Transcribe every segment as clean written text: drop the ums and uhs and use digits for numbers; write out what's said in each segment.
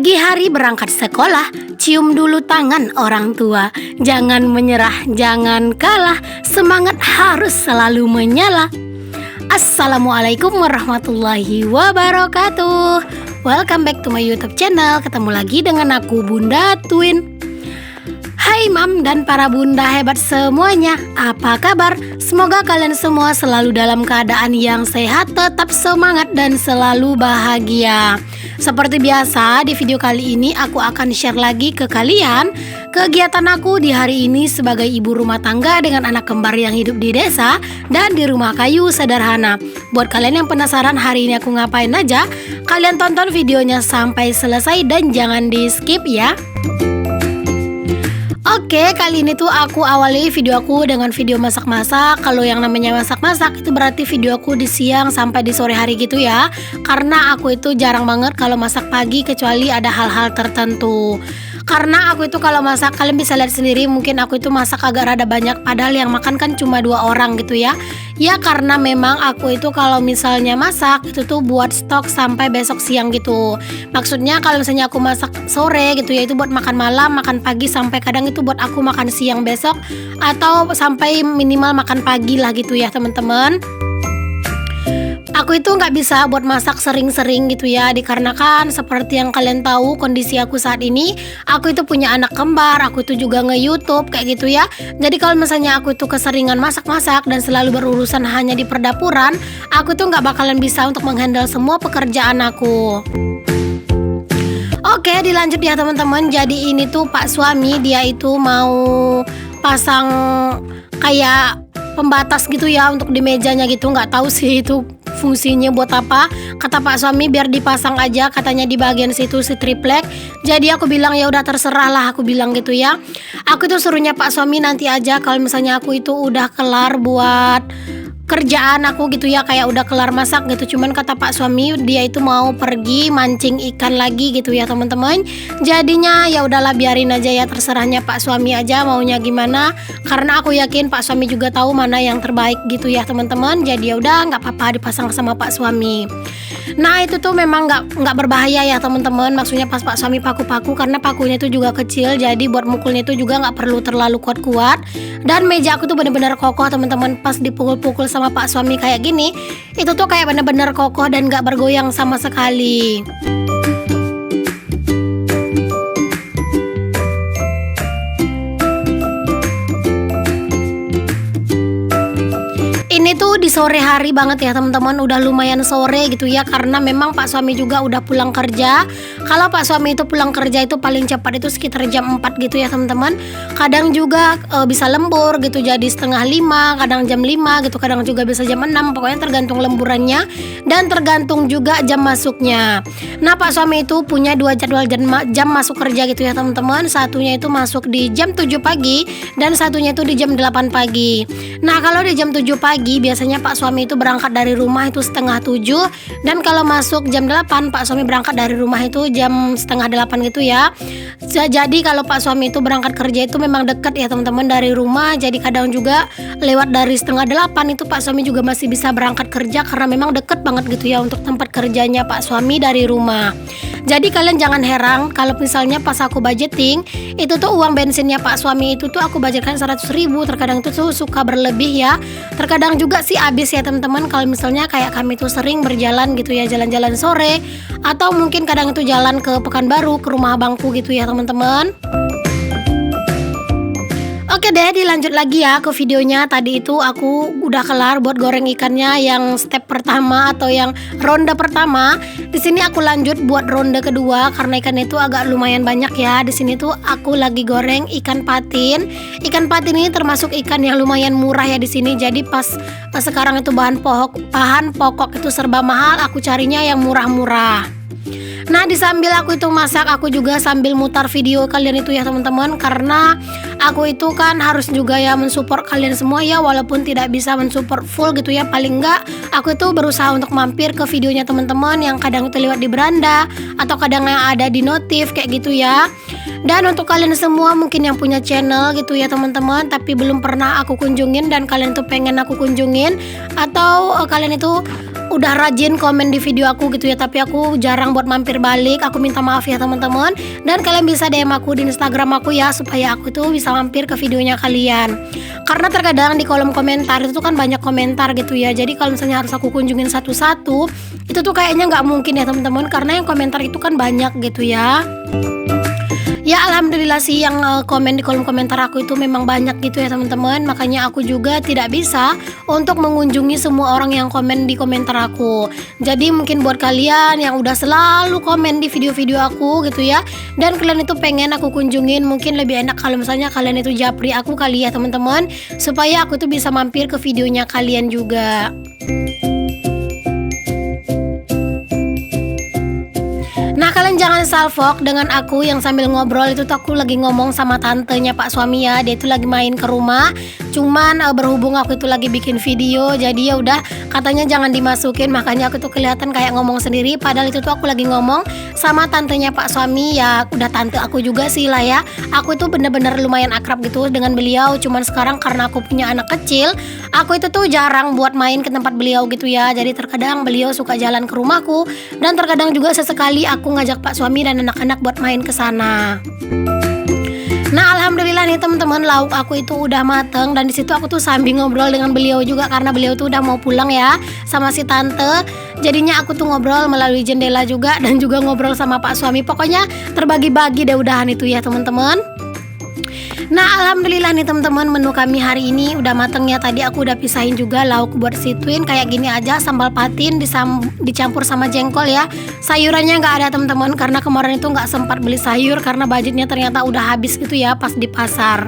Pagi hari berangkat sekolah, cium dulu tangan orang tua. Jangan menyerah, jangan kalah, semangat harus selalu menyala. Assalamualaikum warahmatullahi wabarakatuh. Welcome back to my YouTube channel. Ketemu lagi dengan aku, Bunda Twin. Hai Mam dan para bunda hebat semuanya, apa kabar? Semoga kalian semua selalu dalam keadaan yang sehat, tetap semangat dan selalu bahagia. Seperti biasa, di video kali ini aku akan share lagi ke kalian kegiatan aku di hari ini sebagai ibu rumah tangga dengan anak kembar yang hidup di desa dan di rumah kayu sederhana. Buat kalian yang penasaran hari ini aku ngapain aja, kalian tonton videonya sampai selesai dan jangan di skip ya. Oke, kali ini tuh aku awali video aku dengan video masak-masak. Kalau yang namanya masak-masak itu berarti video aku di siang sampai di sore hari gitu ya. Karena aku itu jarang banget kalau masak pagi kecuali ada hal-hal tertentu. Karena aku itu kalau masak, kalian bisa lihat sendiri, mungkin aku itu masak agak rada banyak, padahal yang makan kan cuma 2 orang gitu ya. Ya karena memang aku itu kalau misalnya masak itu tuh buat stok sampai besok siang gitu. Maksudnya kalau misalnya aku masak sore gitu ya, itu buat makan malam, makan pagi, sampai kadang itu buat aku makan siang besok, atau sampai minimal makan pagi lah gitu ya teman-teman. Aku itu nggak bisa buat masak sering-sering gitu ya, dikarenakan seperti yang kalian tahu kondisi aku saat ini, aku itu punya anak kembar, aku itu juga nge-YouTube kayak gitu ya. Jadi kalau misalnya aku itu keseringan masak-masak dan selalu berurusan hanya di perdapuran, aku tuh nggak bakalan bisa untuk menghandle semua pekerjaan aku. Oke, dilanjut ya teman-teman. Jadi ini tuh Pak suami, dia itu mau pasang kayak pembatas gitu ya untuk di mejanya gitu. Nggak tahu sih itu fungsinya buat apa. Kata Pak suami biar dipasang aja, katanya di bagian situ si triplek. Jadi aku bilang ya udah terserah lah, aku bilang gitu ya. Aku tuh suruhnya Pak suami nanti aja kalau misalnya aku itu udah kelar buat kerjaan aku gitu ya, kayak udah kelar masak gitu. Cuman kata Pak suami dia itu mau pergi mancing ikan lagi gitu ya teman-teman. Jadinya ya udahlah, biarin aja ya, terserahnya Pak suami aja maunya gimana. Karena aku yakin Pak suami juga tahu mana yang terbaik gitu ya teman-teman. Jadi ya udah, nggak apa-apa dipasang sama Pak suami. Nah itu tuh memang nggak berbahaya ya teman-teman. Maksudnya pas Pak suami paku-paku, karena pakunya itu juga kecil, jadi buat mukulnya itu juga nggak perlu terlalu kuat-kuat. Dan meja aku tuh bener-bener kokoh teman-teman. Pas dipukul-pukul sama Pak suami kayak gini, itu tuh kayak bener-bener kokoh dan nggak bergoyang sama sekali. Ini tuh di sore hari banget ya teman-teman, udah lumayan sore gitu ya, karena memang Pak suami juga udah pulang kerja. Kalau Pak suami itu pulang kerja itu paling cepat itu sekitar jam 4 gitu ya teman-teman. Kadang juga bisa lembur gitu jadi setengah 5, kadang jam 5 gitu, kadang juga bisa jam 6. Pokoknya tergantung lemburannya dan tergantung juga jam masuknya. Nah Pak suami itu punya 2 jadwal jam masuk kerja gitu ya teman-teman. Satunya itu masuk di jam 7 pagi dan satunya itu di jam 8 pagi. Nah kalau di jam 7 pagi biasanya Pak suami itu berangkat dari rumah itu setengah 7, dan kalau masuk jam 8 Pak suami berangkat dari rumah itu jam setengah 8 gitu ya. Jadi kalau Pak suami itu berangkat kerja itu memang dekat ya teman-teman dari rumah. Jadi kadang juga lewat dari setengah 8 itu Pak suami juga masih bisa berangkat kerja, karena memang dekat banget gitu ya untuk tempat kerjanya Pak suami dari rumah. Jadi kalian jangan heran kalau misalnya pas aku budgeting itu tuh uang bensinnya Pak suami itu tuh aku budgetkan 100.000. Terkadang itu tuh suka berlebih ya, terkadang juga sih habis ya teman-teman. Kalau misalnya kayak kami tuh sering berjalan gitu ya, jalan-jalan sore, atau mungkin kadang itu jalan ke Pekanbaru, ke rumah abangku gitu ya teman-teman. Oke deh, dilanjut lagi ya ke videonya. Tadi itu aku udah kelar buat goreng ikannya yang step pertama atau yang ronde pertama. Di sini aku lanjut buat ronde kedua karena ikan itu agak lumayan banyak ya. Di sini tuh aku lagi goreng ikan patin. Ikan patin ini termasuk ikan yang lumayan murah ya di sini. Jadi pas sekarang itu bahan pokok itu serba mahal, aku carinya yang murah-murah. Nah di sambil aku itu masak, aku juga sambil mutar video kalian itu ya teman-teman, karena aku itu kan harus juga ya mensupport kalian semua ya, walaupun tidak bisa mensupport full gitu ya. Paling enggak aku itu berusaha untuk mampir ke videonya teman-teman yang kadang itu lewat di beranda atau kadang yang ada di notif kayak gitu ya. Dan untuk kalian semua mungkin yang punya channel gitu ya teman-teman, tapi belum pernah aku kunjungin dan kalian tuh pengen aku kunjungin, atau kalian itu udah rajin komen di video aku gitu ya, tapi aku jarang buat mampir balik. Aku minta maaf ya teman-teman. Dan kalian bisa DM aku di Instagram aku ya, supaya aku tuh bisa mampir ke videonya kalian. Karena terkadang di kolom komentar itu tuh kan banyak komentar gitu ya. Jadi kalau misalnya harus aku kunjungin satu-satu, itu tuh kayaknya nggak mungkin ya teman-teman, karena yang komentar itu kan banyak gitu ya. Ya alhamdulillah sih yang komen di kolom komentar aku itu memang banyak gitu ya teman-teman. Makanya aku juga tidak bisa untuk mengunjungi semua orang yang komen di komentar aku. Jadi mungkin buat kalian yang udah selalu komen di video-video aku gitu ya, dan kalian itu pengen aku kunjungin, mungkin lebih enak kalau misalnya kalian itu japri aku kali ya teman-teman, supaya aku tuh bisa mampir ke videonya kalian juga. Nah kalian jangan salfok dengan aku yang sambil ngobrol itu tuh aku lagi ngomong sama tantenya Pak suami ya. Dia itu lagi main ke rumah. Cuman berhubung aku itu lagi bikin video, jadi ya udah katanya jangan dimasukin, makanya aku tuh kelihatan kayak ngomong sendiri. Padahal itu tuh aku lagi ngomong sama tantenya Pak suami ya. Udah tante aku juga sih lah ya. Aku itu bener-bener lumayan akrab gitu dengan beliau. Cuman sekarang karena aku punya anak kecil, aku itu tuh jarang buat main ke tempat beliau gitu ya. Jadi terkadang beliau suka jalan ke rumahku, dan terkadang juga sesekali aku ngajak Pak suami dan anak-anak buat main ke sana. Nah alhamdulillah nih teman-teman, lauk aku itu udah mateng, dan disitu aku tuh sambil ngobrol dengan beliau juga karena beliau tuh udah mau pulang ya sama si tante. Jadinya aku tuh ngobrol melalui jendela juga, dan juga ngobrol sama Pak suami. Pokoknya terbagi-bagi deh udahan itu ya teman-teman. Nah alhamdulillah nih teman-teman, menu kami hari ini udah mateng ya. Tadi aku udah pisahin juga lauk buat si Twin kayak gini aja, sambal patin dicampur sama jengkol ya. Sayurannya nggak ada teman-teman, karena kemarin itu nggak sempat beli sayur karena budgetnya ternyata udah habis gitu ya pas di pasar.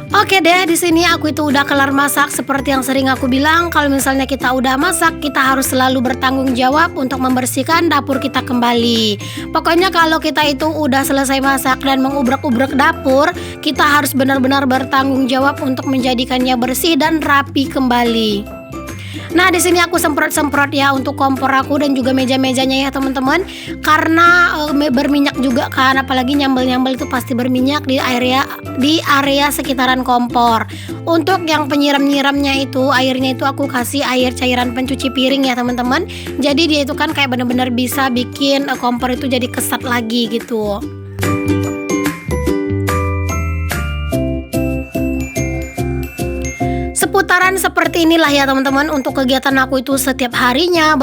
Oke deh, di sini aku itu udah kelar masak. Seperti yang sering aku bilang, kalau misalnya kita udah masak, kita harus selalu bertanggung jawab untuk membersihkan dapur kita kembali. Pokoknya kalau kita itu udah selesai masak dan mengubrak-ubrak dapur, kita harus benar-benar bertanggung jawab untuk menjadikannya bersih dan rapi kembali. Nah di sini aku semprot-semprot ya untuk kompor aku dan juga meja-mejanya ya teman-teman, karena berminyak juga kan, apalagi nyambel-nyambel itu pasti berminyak di area sekitaran kompor. Untuk yang penyiram-nyiramnya itu airnya itu aku kasih air cairan pencuci piring ya teman-teman. Jadi dia itu kan kayak benar-benar bisa bikin kompor itu jadi kesat lagi gitu. Seputaran seperti inilah ya teman-teman untuk kegiatan aku itu setiap harinya,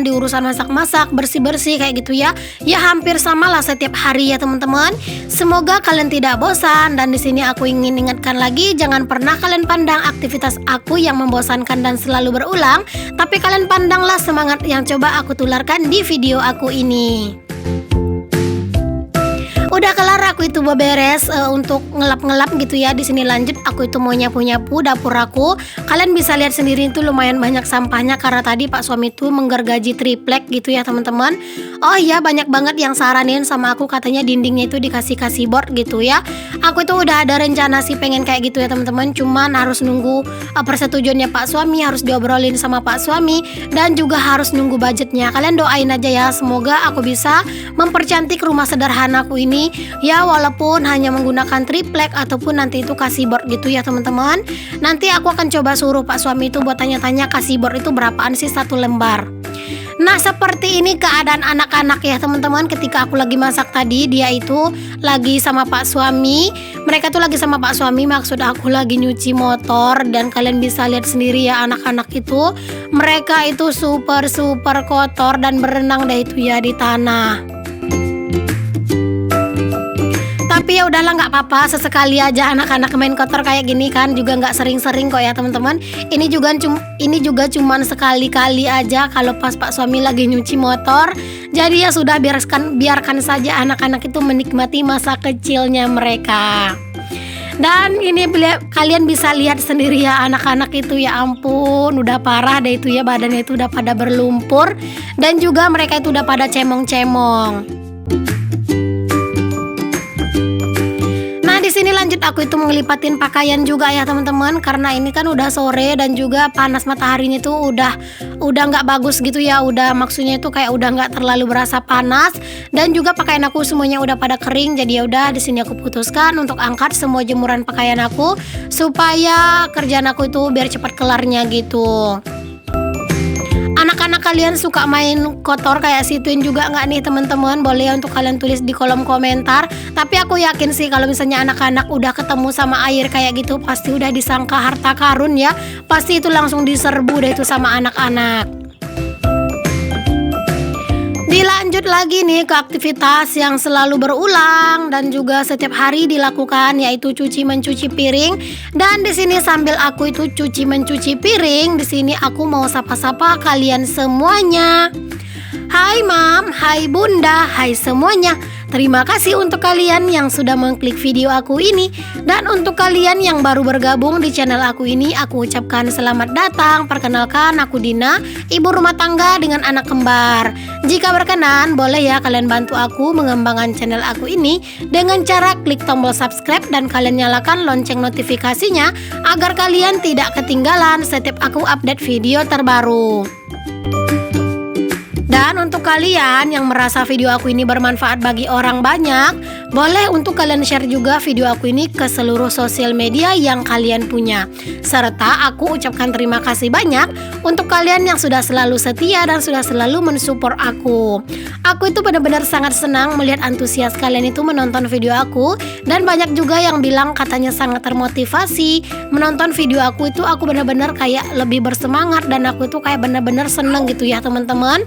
di urusan masak-masak, bersih-bersih kayak gitu ya. Ya hampir sama lah setiap hari ya teman-teman. Semoga kalian tidak bosan, dan di sini aku ingin ingatkan lagi, jangan pernah kalian pandang aktivitas aku yang membosankan dan selalu berulang, tapi kalian pandanglah semangat yang coba aku tularkan di video aku ini. Udah kelar aku itu beberes untuk ngelap-ngelap gitu ya. Di sini lanjut aku itu mau nyapu-nyapu dapur aku. Kalian bisa lihat sendiri itu lumayan banyak sampahnya karena tadi Pak suami itu menggergaji triplek gitu ya teman-teman. Oh iya, banyak banget yang saranin sama aku, katanya dindingnya itu dikasih board gitu ya. Aku itu udah ada rencana sih pengen kayak gitu ya teman-teman. Cuman harus nunggu persetujuannya Pak suami, harus diobrolin sama Pak suami, dan juga harus nunggu budgetnya. Kalian doain aja ya, semoga aku bisa mempercantik rumah sederhanaku ini. Ya walaupun hanya menggunakan triplek ataupun nanti itu kasih board gitu ya teman-teman. Nanti aku akan coba suruh Pak suami itu buat tanya-tanya kasih board itu berapaan sih satu lembar. Nah seperti ini keadaan anak-anak ya teman-teman. Ketika aku lagi masak tadi, dia itu lagi sama Pak suami. Mereka tuh lagi sama Pak suami, maksud aku lagi nyuci motor. Dan kalian bisa lihat sendiri ya anak-anak itu, mereka itu super kotor dan berenang deh itu ya di tanah. Tapi ya udahlah, nggak apa-apa, sesekali aja anak-anak main kotor kayak gini kan, juga nggak sering-sering kok ya teman-teman. Ini juga cuman sekali-kali aja kalau pas Pak suami lagi nyuci motor. Jadi ya sudah, biarkan saja anak-anak itu menikmati masa kecilnya mereka. Dan ini kalian bisa lihat sendiri ya anak-anak itu, ya ampun udah parah deh itu ya, badannya itu udah pada berlumpur, dan juga mereka itu udah pada cemong-cemong. Di sini lanjut aku itu ngelipatin pakaian juga ya teman-teman, karena ini kan udah sore dan juga panas mataharinya itu udah nggak bagus gitu ya, maksudnya itu kayak udah nggak terlalu berasa panas, dan juga pakaian aku semuanya udah pada kering. Jadi ya udah, di sini aku putuskan untuk angkat semua jemuran pakaian aku supaya kerjaan aku itu biar cepat kelarnya gitu. kalian suka main kotor kayak si Twin juga nggak nih teman-teman? Boleh ya untuk kalian tulis di kolom komentar. Tapi aku yakin sih kalau misalnya anak-anak udah ketemu sama air kayak gitu pasti udah disangka harta karun ya. Pasti itu langsung diserbu deh itu sama anak-anak. Dilanjut lagi nih ke aktivitas yang selalu berulang dan juga setiap hari dilakukan, yaitu cuci mencuci piring. Dan di sini sambil aku itu cuci mencuci piring, di sini aku mau sapa-sapa kalian semuanya. Hai Mam, hai Bunda, hai semuanya. Terima kasih untuk kalian yang sudah mengklik video aku ini. Dan untuk kalian yang baru bergabung di channel aku ini, aku ucapkan selamat datang. Perkenalkan, aku Dina, ibu rumah tangga dengan anak kembar. Jika berkenan, boleh ya kalian bantu aku mengembangkan channel aku ini dengan cara klik tombol subscribe dan kalian nyalakan lonceng notifikasinya agar kalian tidak ketinggalan setiap aku update video terbaru. Dan untuk kalian yang merasa video aku ini bermanfaat bagi orang banyak, boleh untuk kalian share juga video aku ini ke seluruh sosial media yang kalian punya. Serta aku ucapkan terima kasih banyak untuk kalian yang sudah selalu setia dan sudah selalu mensupport aku. Aku itu benar-benar sangat senang melihat antusias kalian itu menonton video aku. Dan banyak juga yang bilang katanya sangat termotivasi menonton video aku itu. Aku benar-benar kayak lebih bersemangat dan aku itu kayak benar-benar seneng gitu ya teman-teman.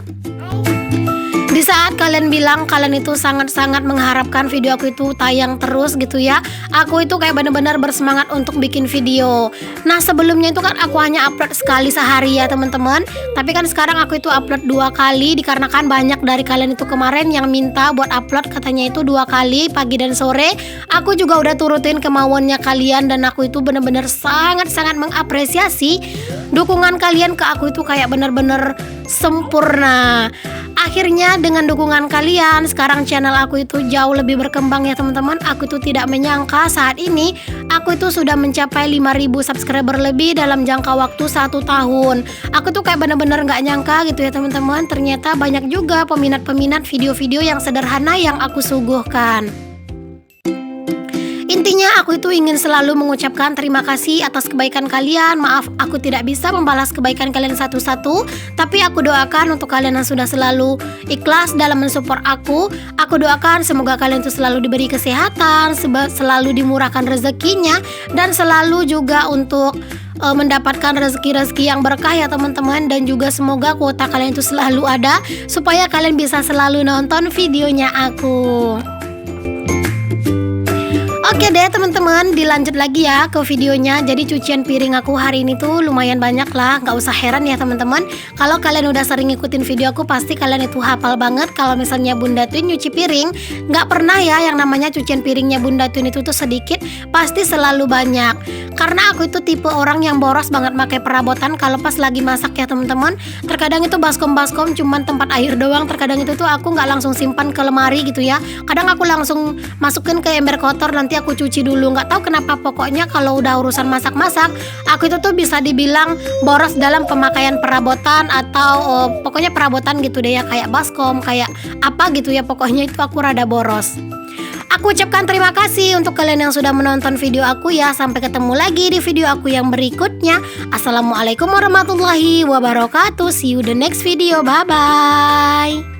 Di saat kalian bilang kalian itu sangat-sangat mengharapkan video aku itu tayang terus gitu ya, aku itu kayak benar-benar bersemangat untuk bikin video. Nah sebelumnya itu kan aku hanya upload sekali sehari ya teman-teman. Tapi kan sekarang aku itu upload 2 kali dikarenakan banyak dari kalian itu kemarin yang minta buat upload katanya itu 2 kali, pagi dan sore. Aku juga udah turutin kemauannya kalian dan aku itu benar-benar sangat-sangat mengapresiasi dukungan kalian ke aku itu kayak benar-benar sempurna. Akhirnya dengan dukungan kalian sekarang channel aku itu jauh lebih berkembang ya teman-teman. Aku itu tidak menyangka saat ini aku itu sudah mencapai 5.000 subscriber lebih dalam jangka waktu 1 tahun. Aku tuh kayak bener-bener gak nyangka gitu ya teman-teman. Ternyata banyak juga peminat-peminat video-video yang sederhana yang aku suguhkan. Intinya aku itu ingin selalu mengucapkan terima kasih atas kebaikan kalian. Maaf aku tidak bisa membalas kebaikan kalian satu-satu, tapi aku doakan untuk kalian yang sudah selalu ikhlas dalam mensupport aku. Aku doakan semoga kalian itu selalu diberi kesehatan, selalu dimurahkan rezekinya, dan selalu juga untuk mendapatkan rezeki-rezeki yang berkah ya teman-teman. Dan juga semoga kuota kalian itu selalu ada supaya kalian bisa selalu nonton videonya aku. Oke deh teman-teman, dilanjut lagi ya ke videonya. Jadi cucian piring aku hari ini tuh lumayan banyak lah. Gak usah heran ya teman-teman, kalau kalian udah sering ngikutin video aku pasti kalian itu hafal banget kalau misalnya Bunda Twin nyuci piring. Gak pernah ya yang namanya cucian piringnya Bunda Twin itu tuh sedikit, pasti selalu banyak. Karena aku itu tipe orang yang boros banget pakai perabotan kalau pas lagi masak ya teman-teman. Terkadang itu baskom-baskom cuman tempat air doang. Terkadang itu tuh aku nggak langsung simpan ke lemari gitu ya. Kadang aku langsung masukin ke ember kotor, nanti aku cuci dulu. Nggak tahu kenapa, pokoknya kalau udah urusan masak-masak aku itu tuh bisa dibilang boros dalam pemakaian perabotan atau pokoknya perabotan gitu deh ya, kayak baskom, kayak apa gitu ya, pokoknya itu aku rada boros. Aku ucapkan terima kasih untuk kalian yang sudah menonton video aku ya. Sampai ketemu lagi di video aku yang berikutnya. Assalamualaikum warahmatullahi wabarakatuh. See you the next video. Bye bye.